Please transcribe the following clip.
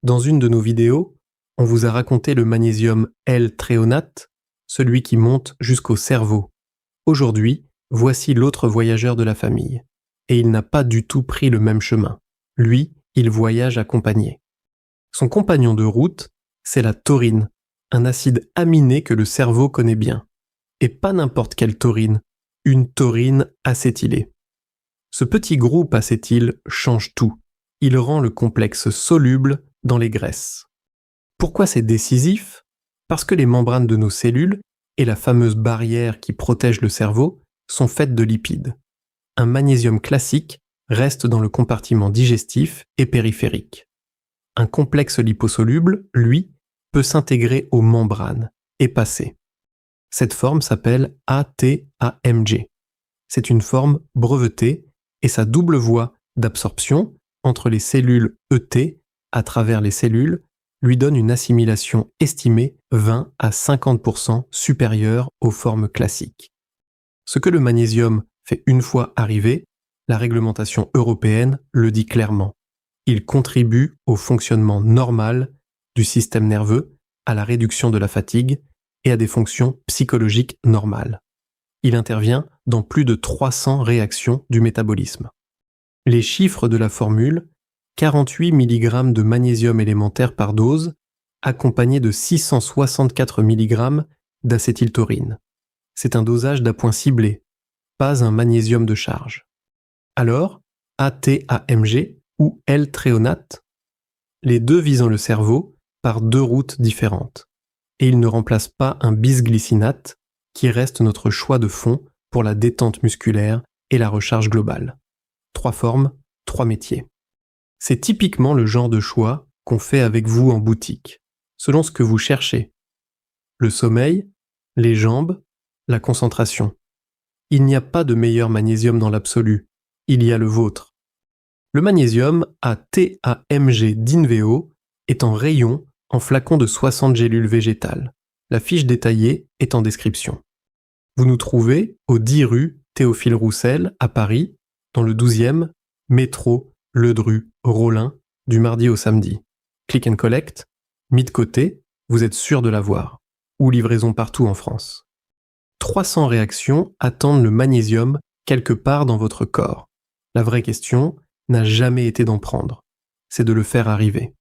Dans une de nos vidéos, on vous a raconté le magnésium L-thréonate, celui qui monte jusqu'au cerveau. Aujourd'hui, voici l'autre voyageur de la famille. Et il n'a pas du tout pris le même chemin. Lui, il voyage accompagné. Son compagnon de route, c'est la taurine, un acide aminé que le cerveau connaît bien. Et pas n'importe quelle taurine, une taurine acétylée. Ce petit groupe acétyl change tout. Il rend le complexe soluble dans les graisses. Pourquoi c'est décisif ? Parce que les membranes de nos cellules et la fameuse barrière qui protège le cerveau sont faites de lipides. Un magnésium classique reste dans le compartiment digestif et périphérique. Un complexe liposoluble, lui, peut s'intégrer aux membranes et passer. Cette forme s'appelle ATAMG. C'est une forme brevetée et sa double voie d'absorption entre les cellules ET à travers les cellules lui donne une assimilation estimée 20 à 50% supérieure aux formes classiques. Ce que le magnésium fait une fois arrivé, la réglementation européenne le dit clairement. Il contribue au fonctionnement normal du système nerveux, à la réduction de la fatigue et à des fonctions psychologiques normales. Il intervient dans plus de 300 réactions du métabolisme. Les chiffres de la formule, 48 mg de magnésium élémentaire par dose, accompagné de 664 mg d'acétyltaurine. C'est un dosage d'appoint ciblé, pas un magnésium de charge. Alors, ATAMG ou L-thréonate, les deux visant le cerveau par deux routes différentes. Et ils ne remplacent pas un bisglycinate, qui reste notre choix de fond pour la détente musculaire et la recharge globale. 3 formes, 3 métiers. C'est typiquement le genre de choix qu'on fait avec vous en boutique, selon ce que vous cherchez. Le sommeil, les jambes, la concentration. Il n'y a pas de meilleur magnésium dans l'absolu, il y a le vôtre. Le magnésium ATAMG d'Inveo est en rayon en flacon de 60 gélules végétales. La fiche détaillée est en description. Vous nous trouvez au 10 rue Théophile Roussel à Paris, dans le 12e, métro Ledru Rollin, du mardi au samedi. Click and collect, mis de côté, vous êtes sûr de l'avoir. Ou livraison partout en France. 300 réactions attendent le magnésium quelque part dans votre corps. La vraie question n'a jamais été d'en prendre, c'est de le faire arriver.